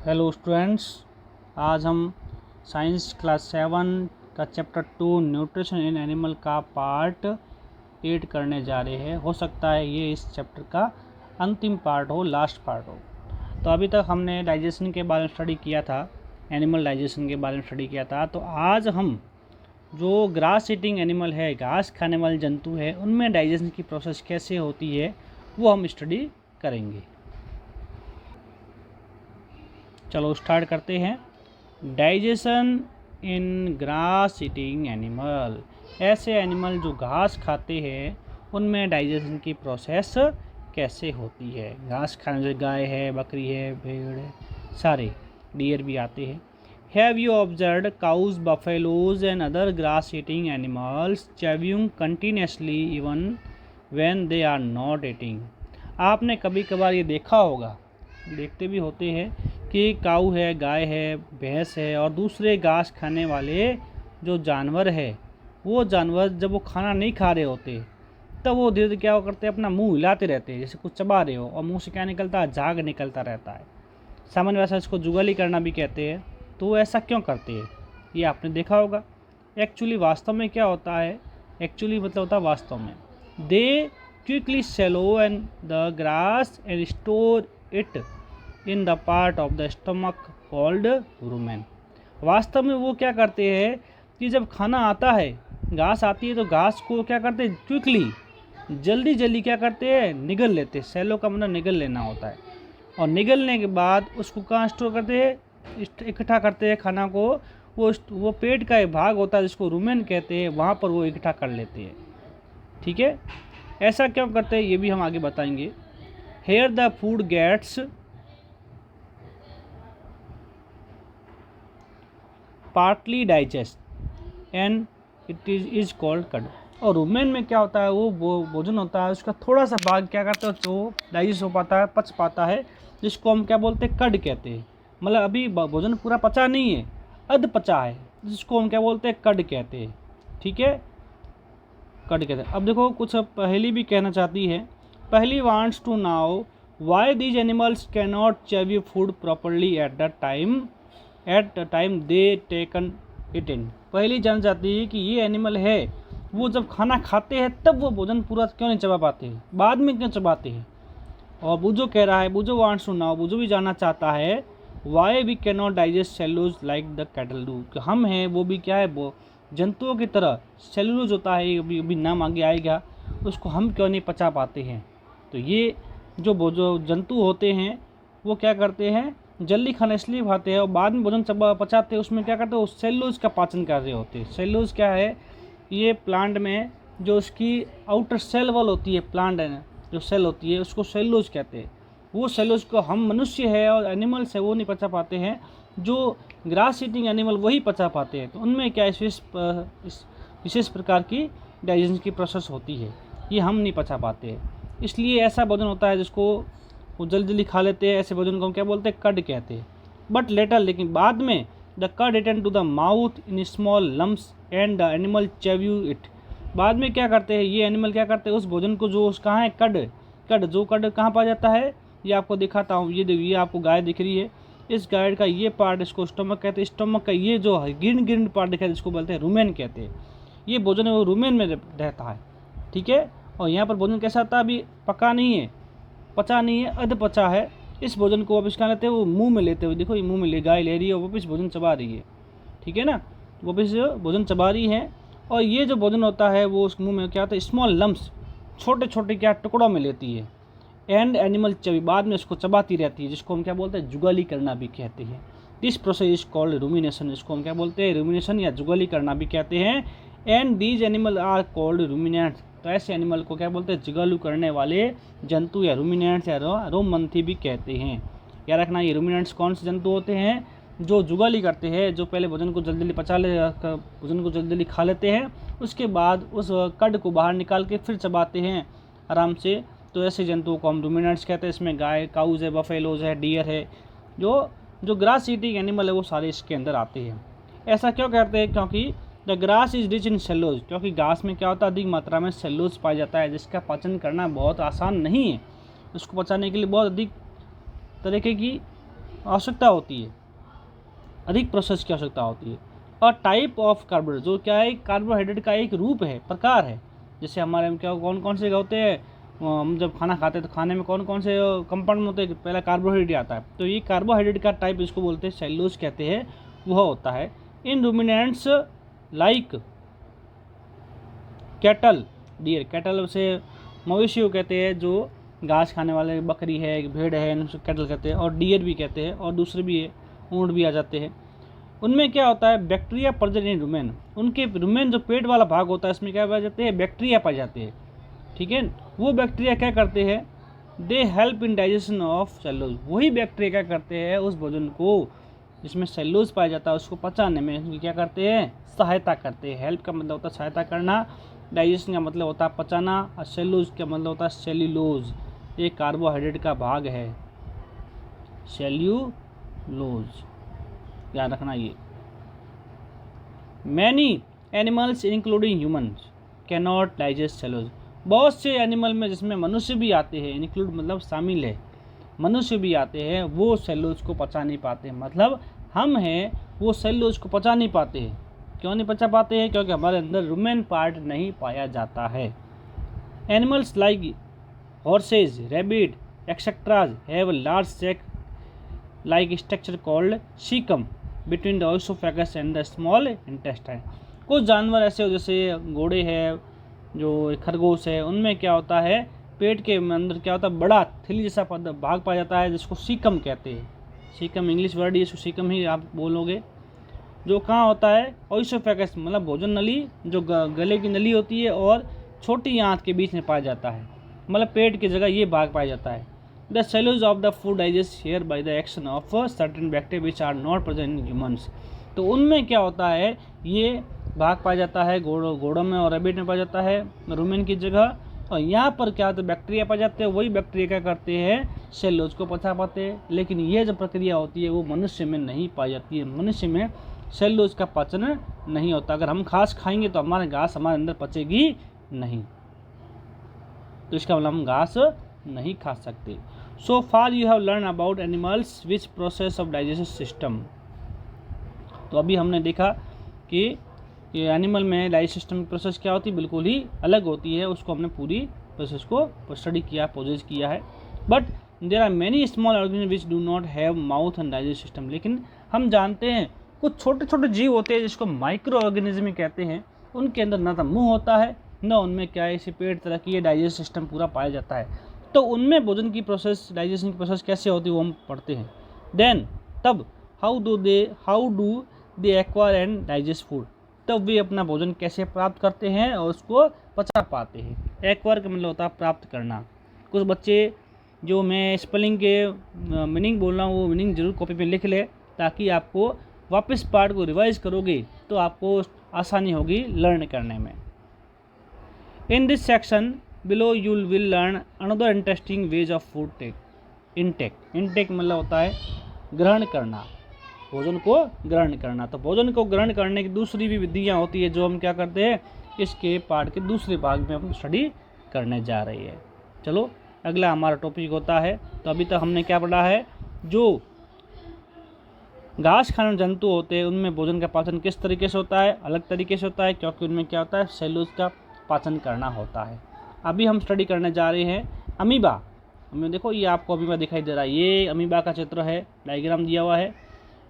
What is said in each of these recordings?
Hello students, आज हम science class 7 का चैप्टर 2 न्यूट्रिशन इन एनिमल का पार्ट 8 करने जा रहे हैं। हो सकता है ये इस चैप्टर का अंतिम पार्ट हो, लास्ट पार्ट हो। तो अभी तक हमने डाइजेशन के बारे में स्टडी किया था, एनिमल डाइजेशन के बारे में स्टडी किया था। तो आज हम जो ग्रास ईटिंग एनिमल है, घास खाने वाले जंतु है, उनमें डाइजेशन की प्रोसेस कैसे होती है वो हम स्टडी करेंगे। चलो स्टार्ट करते हैं। डाइजेशन इन ग्रास ईटिंग एनिमल, ऐसे एनिमल जो घास खाते हैं उनमें डाइजेशन की प्रोसेस कैसे होती है। घास खाने जैसे गाय है, बकरी है, भेड़ है, सारे डियर भी आते हैं। Have you observed cows, buffaloes and other grass eating animals chewing continuously even when they are not eating. आपने कभी कभार ये देखा होगा, देखते भी होते हैं कि काऊ है, गाय है, भैंस है और दूसरे घास खाने वाले जो जानवर है, वो जानवर जब वो खाना नहीं खा रहे होते तब वो धीरे धीरे क्या करते हैं, अपना मुंह हिलाते रहते हैं जैसे कुछ चबा रहे हो, और मुंह से क्या निकलता है, झाग निकलता रहता है। सामान्य भाषा इसको जुगाली करना भी कहते हैं। तो वो ऐसा क्यों करते हैं ये आपने देखा होगा। एक्चुअली वास्तव में क्या होता है, एक्चुअली मतलब होता है वास्तव में, दे quickly swallow and the grass and store it in the part of the stomach called rumen. वास्तव में वो क्या करते हैं कि जब खाना आता है, घास आती है, तो घास को क्या करते हैं, क्विकली जल्दी जल्दी क्या करते हैं, निगल लेते हैं। सेलो का मतलब निगल लेना होता है। और निगलने के बाद उसको कहाँ स्टोर करते हैं, इकट्ठा करते हैं खाना को। वो पेट का एक भाग होता है जिसको रुमेन कहते हैं, वहाँ पर वो इकट्ठा कर लेते हैं। ठीक है, ऐसा क्यों करते हैं ये भी हम आगे बताएंगे। Here the food gets partly digest and it is called cud. और रुमेन में क्या होता है, वो भोजन होता है, उसका थोड़ा सा भाग क्या करते हैं, जो डाइजेस्ट हो पाता है, पच पाता है, जिसको हम क्या बोलते हैं, कड कहते हैं। मतलब अभी भोजन पूरा पचा नहीं है, अध पचा है, जिसको हम क्या बोलते हैं, कड कहते हैं। ठीक है, कड कहते हैं। अब देखो कुछ पहेली भी कहना चाहती है। Paheli wants to know why these animals can not chew food properly at the time they taken it in. Paheli जान जाती है कि ये एनिमल है, वो जब खाना खाते हैं तब वो भोजन पूरा क्यों नहीं चबा पाते हैं, बाद में क्यों चबाते हैं। और बुजो कह रहा है, Boojho wants to know, Boojho भी जानना चाहता है, why we can not digest cellulose like the cattle do, कि हम हैं वो भी क्या है, वो जंतुओं की तरह सेलुलोज होता है, अभी नाम आगे आएगा, उसको हम क्यों नहीं पचा पाते हैं। तो ये जो जंतु होते हैं वो क्या करते हैं, जल्दी खाना इसलिए खाते हैं और बाद में भोजन पचाते हैं, उसमें क्या करते हैं, वो सेलुलोज का पाचन कर रहे होते हैं। सेलुलोज क्या है, ये प्लांट में जो उसकी आउटर सेल वॉल होती है, प्लांट है जो सेल होती है, उसको सेलुलोज कहते हैं। वो सेलुलोज को हम मनुष्य है और एनिमल्स है वो नहीं पचा पाते हैं, जो ग्रास ईटिंग एनिमल वही पचा पाते हैं। तो उनमें क्या विशेष प्रकार की डाइजेशन की प्रोसेस होती है, ये हम नहीं पचा पाते हैं। इसलिए ऐसा भोजन होता है जिसको वो जल्दी जल्दी खा लेते हैं, ऐसे भोजन को हम क्या बोलते हैं, कड कहते हैं। बट लेटर, लेकिन बाद में, the cud return to the mouth in small lumps and the animal chew it. बाद में क्या करते हैं ये एनिमल, क्या करते हैं उस भोजन को, जो कहाँ है, कड जो कड कहाँ पाया जाता है, ये आपको दिखाता हूँ। ये आपको गाय दिख रही है, इस गाय का ये पार्ट इसको स्टमक कहते हैं। स्टमक का ये जो गिन पार्ट दिखा है जिसको बोलते हैं रुमेन कहते हैं। ये भोजन है वो रुमेन में रहता है। ठीक है, और यहाँ पर भोजन कैसा आता है, अभी पका नहीं है, पचा नहीं है, अध पचा है। इस भोजन को वापस क्या लेते हैं, वो मुंह में लेते हुए, देखो ये मुंह में गाय ले रही है और वापस भोजन चबा रही है। ठीक है ना, वापस भोजन चबा रही है। और ये जो भोजन होता है वो उस मुंह में क्या होता है, स्मॉल लम्प्स, छोटे छोटे क्या टुकड़ों में लेती है। एंड एनिमल चबी, बाद में उसको चबाती रहती है, जिसको हम क्या बोलते हैं, जुगाली करना भी कहते हैं। This process is called rumination, इसको हम क्या बोलते हैं, रूमिनेशन या जुगाली करना भी कहते हैं। And these animal are called ruminants, तो ऐसे एनिमल को क्या बोलते हैं, जुगालू करने वाले जंतु या रूमिनेंट्स या रोमंथी भी कहते हैं। याद रखना, ये रूमिनेंट्स कौन से जंतु होते हैं, जो जुगाली करते हैं, जो पहले भोजन को जल्दी जल्दी पचा ले, भोजन को जल्दी जल्दी खा लेते हैं, उसके बाद उस कड को बाहर निकाल के फिर चबाते हैं आराम से। तो ऐसे जंतुओं को हम रूमिनेंट्स कहते हैं। इसमें गाय, काउज है, बफेलोज है, डियर है, जो ग्रास ईटिंग एनिमल है वो सारे इसके अंदर आते हैं। ऐसा क्यों कहते हैं, क्योंकि the grass is rich in cellulose, क्योंकि घास में क्या होता है, अधिक मात्रा में सेलुलोज पाया जाता है, जिसका पाचन करना बहुत आसान नहीं है। उसको पचाने के लिए बहुत अधिक तरीके की आवश्यकता होती है, अधिक प्रोसेस की आवश्यकता होती है। और टाइप ऑफ कार्बोहाइड्रेट जो क्या है, कार्बोहाइड्रेट का एक रूप है, प्रकार है। जैसे हमारे में क्या कौन कौन से होते हैं, हम जब खाना खाते हैं तो खाने में कौन कौन से कंपाउंड होते हैं, पहला कार्बोहाइड्रेट आता है। तो ये कार्बोहाइड्रेट का टाइप इसको बोलते हैं सेल्यूलोज कहते हैं, वह होता है। In ruminants like cattle deer, cattle से मवेशियों कहते हैं, जो घास खाने वाले, बकरी है, भेड़ है, इनको कैटल कहते हैं। और डियर भी कहते हैं, और दूसरे भी है, ऊँट भी आ जाते हैं। उनमें क्या होता है, बैक्टीरिया प्रेजेंट इन रुमेन, उनके रुमेन जो पेट वाला भाग होता है इसमें क्या पाए जाते हैं, बैक्टीरिया पाए जाते हैं। ठीक है, वो बैक्टीरिया क्या करते हैं, they help in digestion of cellulose, वही बैक्टीरिया क्या करते हैं उस भोजन को जिसमें सेल्यूलोज पाया जाता है उसको पचाने में उनकी क्या करते हैं, सहायता करते हैं। हेल्प का मतलब होता है सहायता करना, डाइजेशन का मतलब होता है पचाना, और सेल्यूलोज का मतलब होता है सेल्यूलोज, ये कार्बोहाइड्रेट का भाग है, सेल्यूलोज, याद रखना ये। Many animals including humans can not digest cellulose, बहुत से एनिमल में जिसमें मनुष्य भी आते हैं, इंक्लूड मतलब शामिल है, मनुष्य भी आते हैं, वो सेल्यूलोज को पचा नहीं पाते। मतलब हम हैं वो सेल्यूलोज को पचा नहीं पाते हैं। क्यों नहीं पचा पाते हैं, क्योंकि हमारे अंदर रुमेन पार्ट नहीं पाया जाता है। Animals like horses, rabbit etcetera have large sac like structure called caecum between the oesophagus and the small intestine. कुछ जानवर ऐसे हो जैसे घोड़े है, जो खरगोश है, उनमें क्या होता है, पेट के अंदर क्या होता है, बड़ा थैली जैसा भाग पाया जाता है जिसको सीकम कहते हैं। सीकम इंग्लिश वर्ड है, इसको सीकम ही आप बोलोगे। जो कहाँ होता है, ओएसोफेगस मतलब भोजन नली, जो गले की नली होती है और छोटी आंत के बीच में पाया जाता है, मतलब पेट की जगह ये भाग पाया जाता है। The cellulose of the food digest here by the action of certain bacteria which are not present in humans. तो उनमें क्या होता है, ये भाग पाया जाता है घोड़ों में और रैबिट में पाया जाता है रुमेन की जगह। और यहाँ पर क्या होता है, बैक्टीरिया पाए जाते हैं, वही बैक्टीरिया क्या करते हैं, सेल्यूलोज को पचा पाते हैं। लेकिन ये जो प्रक्रिया होती है वो मनुष्य में नहीं पाई जाती है, मनुष्य में सेल्यूलोज का पाचन नहीं होता। अगर हम घास खाएंगे तो हमारे घास हमारे अंदर पचेगी नहीं, तो इसका मतलब हम घास नहीं खा सकते। So far you have learn about animals which process of digestive system. तो अभी हमने देखा कि एनिमल में डाइजेस्टिव सिस्टम की प्रोसेस क्या होती है, बिल्कुल ही अलग होती है। उसको हमने पूरी प्रोसेस को स्टडी किया, पोजेस किया है। But there are many small organism which do not have mouth and digestive system. लेकिन हम जानते हैं कुछ छोटे छोटे जीव होते हैं जिसको माइक्रो ऑर्गेनिज्म कहते हैं, उनके अंदर ना तो मुँह होता है, न उनमें क्या है, इसी पेट तरह की ये डाइजेस्टिव सिस्टम पूरा पाया जाता है। तो उनमें भोजन की प्रोसेस, डाइजेशन की प्रोसेस कैसे होती है वो हम पढ़ते हैं। देन तब how do they acquire and digest food, तब वे अपना भोजन कैसे प्राप्त करते हैं और उसको पचा पाते हैं। एक्वायर का मतलब होता है प्राप्त करना। कुछ बच्चे, जो मैं स्पेलिंग के मीनिंग बोल रहा हूँ वो मीनिंग जरूर कॉपी पे लिख ले, ताकि आपको वापस पार्ट को रिवाइज करोगे तो आपको आसानी होगी लर्न करने में। In this section below you will learn another interesting ways of food intake. Intake मतलब होता है ग्रहण करना, भोजन को ग्रहण करना। तो भोजन को ग्रहण करने की दूसरी भी विधियाँ होती है जो हम क्या करते हैं, इसके पार्ट के दूसरे भाग में हम स्टडी करने जा रही है। चलो अगला हमारा टॉपिक होता है, तो अभी तक हमने क्या पढ़ा है, जो घास खाने जंतु होते हैं उनमें भोजन का पाचन किस तरीके से होता है, अलग तरीके से होता है, क्योंकि उनमें क्या होता है, सेल्यूलोज का पाचन करना होता है। अभी हम स्टडी करने जा रहे हैं अमीबा। हमें देखो ये आपको अमीबा दिखाई दे रहा है, ये अमीबा का चित्र है, डायग्राम दिया हुआ है।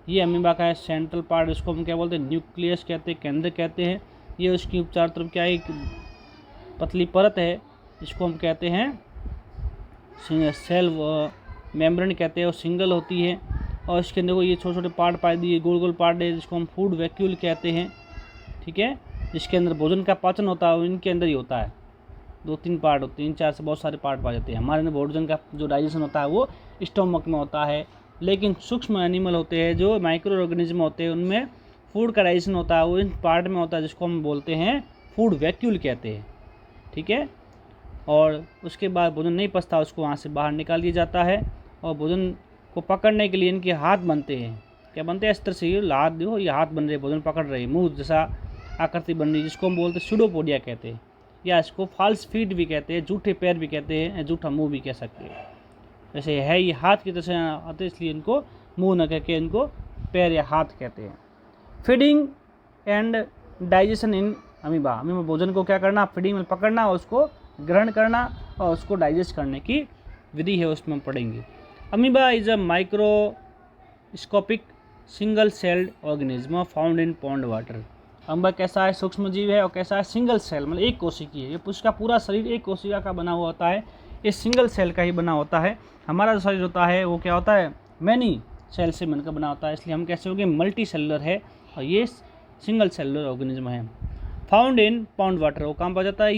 ये अमीबा का है सेंट्रल पार्ट, इसको हम क्या बोलते हैं, न्यूक्लियस कहते हैं, केंद्र कहते हैं। ये उसकी चारों तरफ क्या है, एक पतली परत है जिसको हम कहते हैं सेल मेम्ब्रेन कहते हैं, और सिंगल होती है। और इसके अंदर ये छोटे छोटे पार्ट पाए दिए, गोल गोल पार्ट है जिसको हम फूड वैक्यूल कहते हैं। ठीक है, जिसके अंदर भोजन का पाचन होता है, इनके अंदर ही होता है। 2-3 पार्ट होते हैं, 3-4 से बहुत सारे पार्ट पाए जाते हैं। हमारे अंदर भोजन का जो डाइजेशन होता है वो स्टोमक में होता है। लेकिन सूक्ष्म एनिमल होते हैं, जो माइक्रो ऑर्गेनिज्म होते हैं, उनमें फूड का डाइजेशन होता है वो इन पार्ट में होता है, जिसको हम बोलते हैं फूड वैक्यूल कहते हैं। ठीक है, और उसके बाद भोजन नहीं पचता, उसको वहाँ से बाहर निकाल दिया जाता है। और भोजन को पकड़ने के लिए इनके हाथ बनते हैं। क्या बनते हैं, इस तरह से ये हाथ देखो, ये हाथ बन रहे, भोजन पकड़ रहे, मुँह जैसा आकृति बन रही, जिसको हम बोलते हैं सूडोपोडिया कहते हैं, या इसको फॉल्स फीट भी कहते हैं, झूठे पैर भी कहते हैं, झूठा मुँह भी कह सकते हैं। जैसे है ये हाथ की तरह से आते, इसलिए इनको मुंह न करके इनको पैर या हाथ कहते हैं। Feeding and digestion in amoeba. Amoeba भोजन को क्या करना, फीडिंग में पकड़ना और उसको ग्रहण करना और उसको डाइजेस्ट करने की विधि है, उसमें हम पढ़ेंगे। Amoeba is a microscopic single celled organism found in pond water. Amoeba कैसा है, सूक्ष्म जीव है और कैसा है, सिंगल सेल, मतलब एक कोशिकीय है। ये उसका पूरा शरीर एक कोशिका का बना हुआ होता है, ये सिंगल सेल का ही बना होता है। हमारा जो शरीर होता है वो क्या होता है, मैनी सेल से बनकर बना होता है, इसलिए हम कैसे हो गए, मल्टी सेलुलर है और ये सिंगल सेलुलर ऑर्गेनिज्म है। फाउंड इन पॉन्ड वाटर, वो कहाँ पाया जाता है,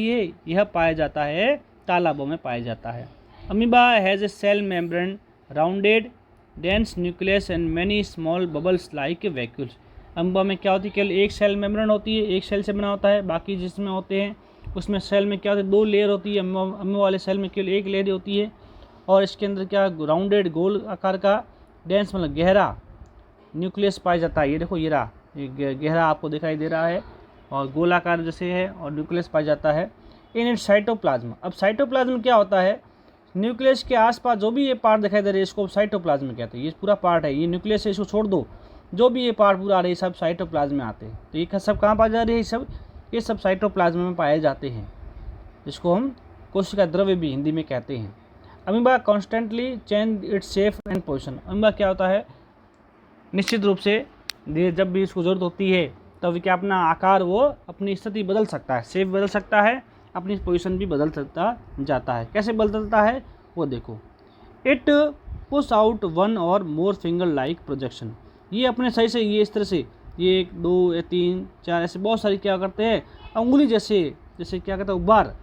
यह पाया जाता है तालाबों में पाया जाता है। Amoeba has a cell membrane rounded dense nucleus and many small bubbles like vacuoles. Amoeba में क्या होती है, केवल एक सेल मेम्ब्रेन होती है, एक सेल से बना होता है। बाकी जिसमें होते हैं उसमें सेल में क्या होता है, 2 लेयर होती है। अमीबा वाले सेल में केवल एक लेयर होती है और इसके अंदर क्या राउंडेड गोल आकार का डेंस मतलब गहरा न्यूक्लियस पाया जाता है। ये देखो ये रहा, ये गहरा आपको दिखाई दे रहा है और गोलाकार जैसे है और न्यूक्लियस पाया जाता है इन इट साइटोप्लाज्म। अब साइटोप्लाज्म क्या होता है, न्यूक्लियस के आसपास जो भी ये पार्ट दिखाई दे रहे हैं इसको साइटोप्लाज्म कहते हैं। ये पूरा पार्ट है, ये न्यूक्लियस है, इसको छोड़ दो, जो भी ये पार्ट पूरा आ रहे हैं सब साइटोप्लाज्म में आते हैं। तो ये सब कहाँ पाए जा रहे हैं, ये सब साइटोप्लाज्म में पाए जाते हैं, जिसको हम कोशिका द्रव्य भी हिंदी में कहते हैं। Amoeba constantly change its shape and position. Amoeba क्या होता है, निश्चित रूप से जब भी इसको ज़रूरत होती है तब क्या अपना आकार वो अपनी स्थिति बदल सकता है, शेप बदल सकता है, अपनी पोजीशन भी बदल सकता जाता है। कैसे बदलता है वो देखो, इट पुश आउट 1 और मोर फिंगर लाइक प्रोजेक्शन। ये अपने सही से ये इस तरह से ये 1 2 या 3 4 ऐसे बहुत सारी क्या करते हैं, अंगुली जैसे क्या कहते हैं उबार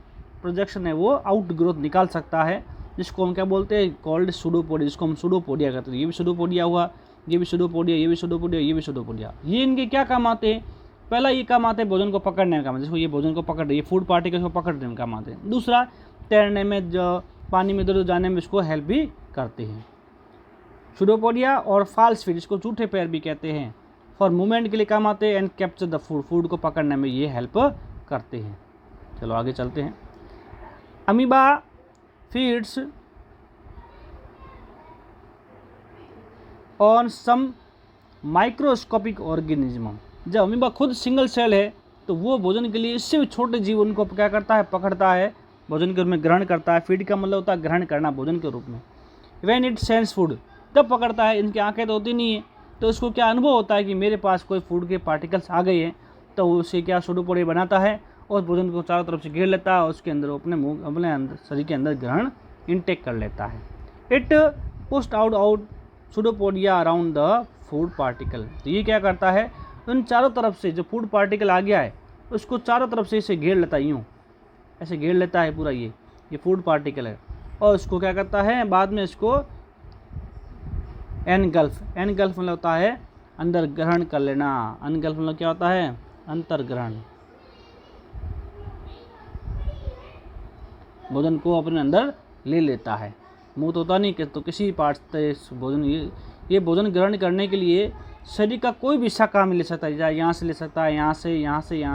प्रोजेक्शन है, वो आउट ग्रोथ निकाल सकता है, जिसको हम क्या बोलते हैं, कॉल्ड सूडोपोडिया, जिसको हम सूडोपोडिया कहते हैं। ये भी सूडोपोडिया हुआ, ये भी सूडोपोडिया, ये भी सूडोपोडिया, ये भी सूडोपोडिया। ये इनके क्या काम आते हैं, पहला ये काम आते हैं भोजन को पकड़ने में काम, जिसको ये भोजन को पकड़ रही है, फूड पार्टिकल्स को पकड़ने में काम आते हैं। दूसरा तैरने में, जो पानी में इधर जाने में इसको हेल्प भी करते हैं। सूडोपोडिया और फॉल्स फीट, इसको झूठे पैर भी कहते हैं, फॉर मूवमेंट के लिए काम आते हैं and capture the food, food को पकड़ने में ये हेल्प करते हैं। चलो आगे चलते हैं। Amoeba feeds on some microscopic organism. जब अमीबा खुद सिंगल सेल है तो वो भोजन के लिए इससे भी छोटे जीव उनको क्या करता है, पकड़ता है, भोजन के रूप में ग्रहण करता है। फीड का मतलब होता है ग्रहण करना भोजन के रूप में। व्हेन इट सेंस फूड, तब पकड़ता है, इनकी आंखें तो होती नहीं है, तो उसको क्या अनुभव होता है कि मेरे पास कोई फूड के पार्टिकल्स आ गए हैं, तो उसे क्या सूडोपोडिया बनाता है और भोजन को चारों तरफ से घेर लेता है और उसके अंदर अपने मुंह अपने अंदर शरीर के अंदर ग्रहण इनटेक कर लेता है। It pushed out pseudopodia around the food particle. तो ये क्या करता है, उन चारों तरफ से जो फूड पार्टिकल आ गया है उसको चारों तरफ से इसे घेर लेता है, यूँ ऐसे घेर लेता है पूरा, ये फूड पार्टिकल है, और उसको क्या करता है बाद में इसको एनगल्फ मतलब होता है अंदर ग्रहण कर लेना। अनगल्फ मतलब क्या होता है, अंतर ग्रहण, भोजन को अपने अंदर ले लेता है। मुंह तो होता नहीं तो किसी पार्ट से भोजन, ये भोजन ग्रहण करने के लिए शरीर का कोई भी हिस्सा काम ले सकता है, यहाँ से ले सकता है, यहाँ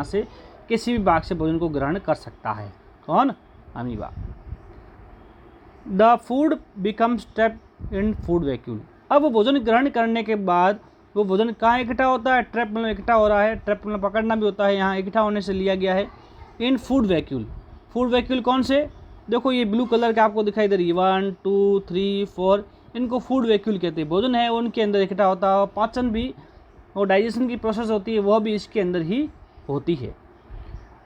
से किसी भी भाग से भोजन को ग्रहण कर सकता है। कौन, amoeba. The food becomes trapped in food vacuole. अब भोजन ग्रहण करने के बाद वो भोजन कहाँ इकट्ठा होता है, ट्रैप मतलब इकट्ठा हो रहा है, ट्रैप मतलब पकड़ना भी होता है, यहाँ इकट्ठा होने से लिया गया है इन फूड वैक्यूल। फूड वैक्यूल कौन से, देखो ये ब्लू कलर का आपको दिखाई दे रही है, 1 2 3 4, इनको फूड वैक्यूल कहते हैं। भोजन है उनके अंदर इकट्ठा होता है, पाचन भी और डाइजेशन की प्रोसेस होती है वह भी इसके अंदर ही होती है।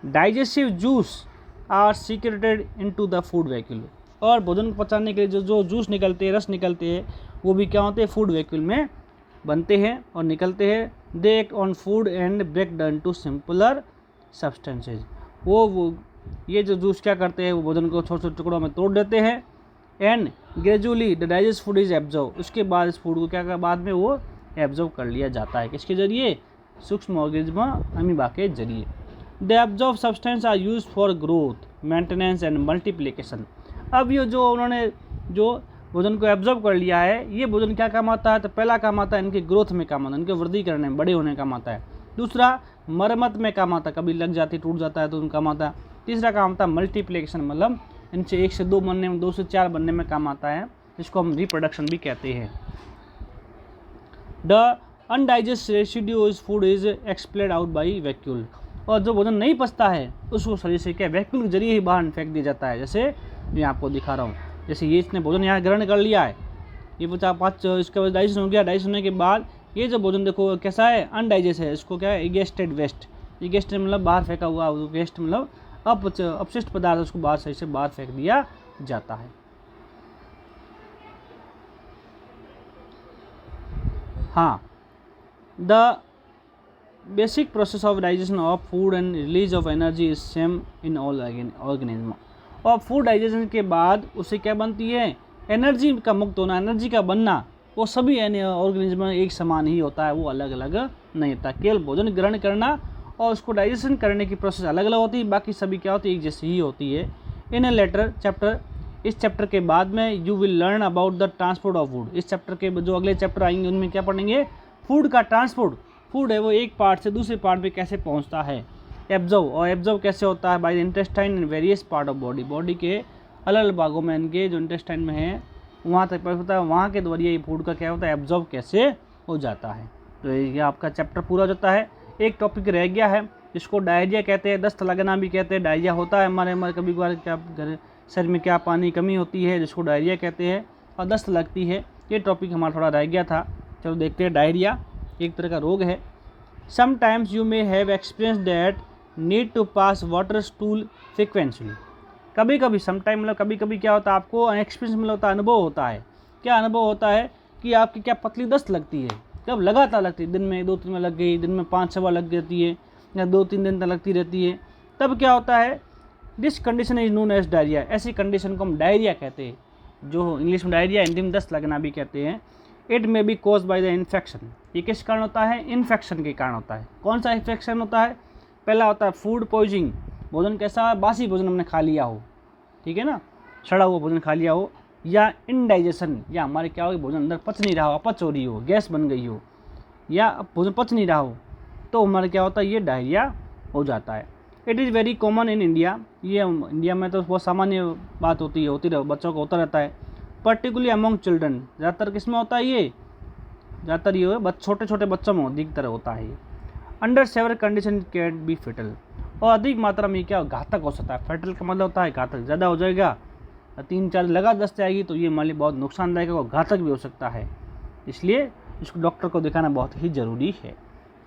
Digestive juice are secreted into the food vacuole. और भोजन को पचाने के लिए जो जूस निकलते हैं, रस निकलते हैं, वो भी क्या होते हैं, फूड वैक्यूल में बनते हैं और निकलते हैं। They act on food and break down to simpler substances. वो ये जो जूस क्या करते हैं, वो भोजन को छोटे छोटे टुकड़ों में तोड़ देते हैं and gradually the digest food is absorb. उसके बाद इस फूड को क्या बाद में वो एब्जॉर्ब कर लिया जाता है, किसके जरिए, सूक्ष्म ऑर्गेनिज्म अमीबा के जरिए। The absorb substance are use for growth, maintenance and multiplication. अब ये जो उन्होंने जो भोजन को एब्जॉर्ब कर लिया है, ये भोजन क्या काम आता है, तो पहला काम आता है इनके ग्रोथ में काम आता है, इनके वृद्धि करने में, बड़े होने में काम आता है। दूसरा मरम्मत में काम आता है, कभी लग जाती टूट जाता है तो उनका काम आता है। तीसरा काम आता है मल्टीप्लिकेशन, मतलब इनसे 1 से 2 बनने में, 2 से 4 बनने में काम आता है, जिसको हम रिप्रोडक्शन भी कहते हैं। The undigest residue is food is expelled out by vacuole, और जो भोजन नहीं पचता है उसको शरीर से क्या वैक्यूल के जरिए ही बाहर फेंक दिया जाता है। जैसे मैं आपको दिखा रहा हूँ, जैसे ये इसने भोजन यहाँ ग्रहण कर लिया है, ये 50 इसके बाद डाइजेशन हो गया, डाइजेशन होने के बाद ये जो भोजन देखो कैसा है, अनडाइजेस्ट है, इसको क्या है इगेस्टेड वेस्ट, इगेस्टेड मतलब बाहर फेंका हुआ वेस्ट, मतलब अपशिष्ट पदार्थ, उसको बाहर सही से बाहर फेंक दिया जाता है। हाँ, the basic process of digestion of food and release of energy is same in all organism. और फूड डाइजेशन के बाद उससे क्या बनती है, एनर्जी का मुक्त होना, एनर्जी का बनना, वो सभी ऑर्गेनिज्म में एक समान ही होता है, वो अलग अलग नहीं होता। केवल भोजन ग्रहण करना और उसको डाइजेशन करने की प्रोसेस अलग अलग होती है, बाकी सभी क्या होती है, एक जैसी ही होती है। इन ए लेटर चैप्टर, इस चैप्टर के बाद में you will learn about the transport of food. इस चैप्टर के जो अगले चैप्टर आएंगे उनमें क्या पढ़ेंगे, फूड का ट्रांसपोर्ट, फूड है वो एक पार्ट से दूसरे पार्ट में कैसे पहुंचता है। एब्जॉर्व, और एब्जॉर्व कैसे होता है, by the intestine in various part of body, body के अलग अलग भागों में इनके जो इंटेस्टाइन में है वहाँ तक होता है, वहाँ के द्वारा ये फूड का क्या होता है, एब्जॉर्व कैसे हो जाता है। तो ये आपका चैप्टर पूरा हो जाता है। एक टॉपिक रह गया है जिसको डायरिया कहते हैं, दस्त लगना भी कहते हैं। डायरिया होता है हमारे कभी कभार, क्या शरीर में क्या पानी कमी होती है जिसको डायरिया कहते हैं, और दस्त लगती है। ये टॉपिक हमारा थोड़ा रह गया था, चलो देखते हैं। डायरिया एक तरह का रोग है। Sometimes you may have experience that need to pass water stool frequently. कभी कभी, समटाइम मतलब कभी कभी क्या होता है, आपको एक्सपीरियंस मतलब होता है, अनुभव होता है। क्या अनुभव होता है कि आपकी क्या पतली दस्त लगती है, जब लगातार लगती है, दिन में 2-3 में लग गई, दिन में 5-6 बार लग जाती है, या 2-3 दिन तक लगती रहती है, तब क्या होता है, this condition is known as diarrhoea. ऐसी कंडीशन को हम डायरिया कहते हैं, जो इंग्लिश में डायरिया, हिंदी में दस्त लगना भी कहते हैं। It may be cause by the infection. ये किस कारण होता है, इन्फेक्शन के कारण होता है। कौन सा इन्फेक्शन होता है, पहला होता है फूड पॉइजनिंग, भोजन कैसा, बासी भोजन हमने खा लिया हो, ठीक है ना, सड़ा हुआ भोजन खा लिया हो, या इनडाइजेशन, या हमारे क्या हो, भोजन अंदर पच नहीं रहा हो, अपच हो रही हो, गैस बन गई हो, या भोजन पच नहीं रहा हो, तो हमारे क्या होता है, ये डायरिया हो जाता है। It is very common in India. ये इंडिया में तो बहुत सामान्य बात होती रहे, बच्चों को होता रहता है। पर्टिकुलरली अमॉन्ग चिल्ड्रन, ज़्यादातर किसमें होता है ये, ज़्यादातर ये छोटे छोटे बच्चों में अधिक तरह होता है ये। Under severe condition can be fatal, और अधिक मात्रा में क्या घातक हो सकता है। फेटल का मतलब होता है घातक, ज़्यादा हो जाएगा, 3-4 लगा दस्त जाएगी तो ये मान ली बहुत नुकसानदायक और घातक भी हो सकता है। इसलिए इसको डॉक्टर को दिखाना बहुत ही ज़रूरी है।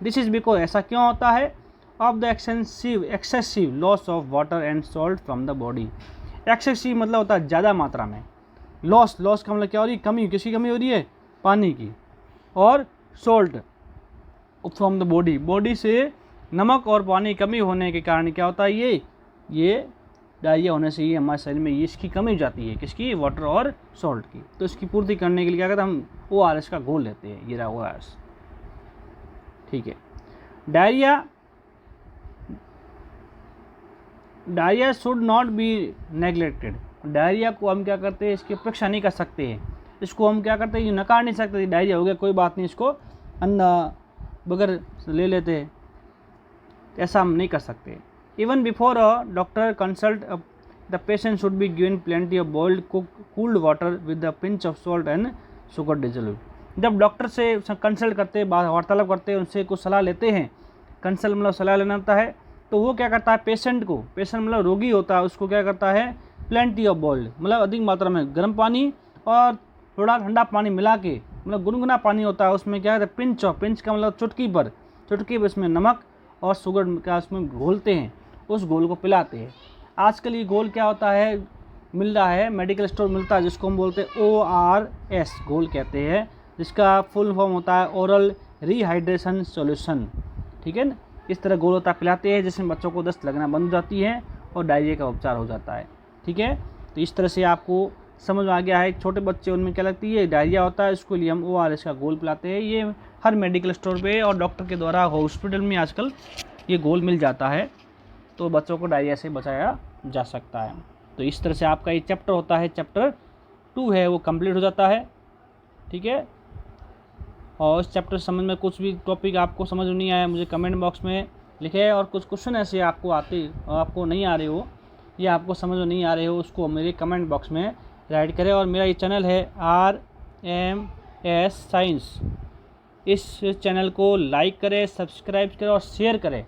दिस इज़ बिकॉज, ऐसा क्यों होता है, of the excessive loss of water and salt from the body. Excessive मतलब होता है ज़्यादा मात्रा में, लॉस का मतलब क्या हो रही है, कमी, किसकी कमी हो रही है, पानी की, और सॉल्ट फ्रॉम द बॉडी से नमक और पानी कमी होने के कारण क्या होता है, ये डायरिया होने से ये हमारे शरीर में ये इसकी कमी हो जाती है, किसकी, वाटर और सॉल्ट की। तो इसकी पूर्ति करने के लिए क्या करते हैं, हम ORS का घोल लेते हैं, ये रहा ORS, ठीक है। Diarrhoea should not be neglected. Diarrhoea को हम क्या करते हैं, इसकी अपेक्षा नहीं कर सकते हैं, इसको हम क्या करते हैं, ये नकार नहीं सकते, डायरिया हो गया कोई बात नहीं, इसको अन्ना बगैर ले लेते हैं, ऐसा हम नहीं कर सकते। Even before a doctor consult the patient should be given plenty of boiled cooled water with the pinch of salt and sugar dissolve. जब डॉक्टर से कंसल्ट करते हैं, वार्तालाप करते हैं, उनसे कुछ सलाह लेते हैं, कंसल्ट मतलब सलाह लेना होता है, तो वो क्या करता है, पेशेंट मतलब रोगी होता है, उसको क्या करता है, प्लेंटी ऑफ बॉइल्ड मतलब अधिक मात्रा में गर्म पानी और थोड़ा ठंडा पानी मिला के, मतलब गुनगुना पानी होता है, उसमें क्या कहते हैं, पिंच का मतलब चुटकी पर उसमें नमक और शुगर का उसमें घोलते हैं, उस घोल को पिलाते हैं। आजकल ये घोल क्या होता है, मिल रहा है, मेडिकल स्टोर मिलता है, जिसको हम बोलते हैं ORS घोल कहते हैं, जिसका फुल फॉर्म होता है ओरल रिहाइड्रेशन सॉल्यूशन, ठीक है ना। इस तरह घोल होता पिलाते हैं, जिसमें बच्चों को दस्त लगना बंद हो जाती है और डायरिया का उपचार हो जाता है, ठीक है। तो इस तरह से आपको समझ में आ गया है, छोटे बच्चे उनमें क्या लगती है, डायरिया होता है, इसके लिए हम ORS का घोल पिलाते हैं। ये हर मेडिकल स्टोर पे और डॉक्टर के द्वारा हॉस्पिटल में आजकल ये घोल मिल जाता है, तो बच्चों को डायरिया से बचाया जा सकता है। तो इस तरह से आपका ये चैप्टर होता है, चैप्टर 2 है वो कंप्लीट हो जाता है, ठीक है। और इस चैप्टर समझ में कुछ भी टॉपिक आपको समझ में नहीं आया, मुझे कमेंट बॉक्स में लिखे, और कुछ क्वेश्चन ऐसे आपको नहीं आ रहे हो या आपको समझ में नहीं आ रहे हो, उसको मेरे कमेंट बॉक्स में राइट करें। और मेरा ये चैनल है RMS साइंस, इस चैनल को लाइक करें, सब्सक्राइब करें और शेयर करें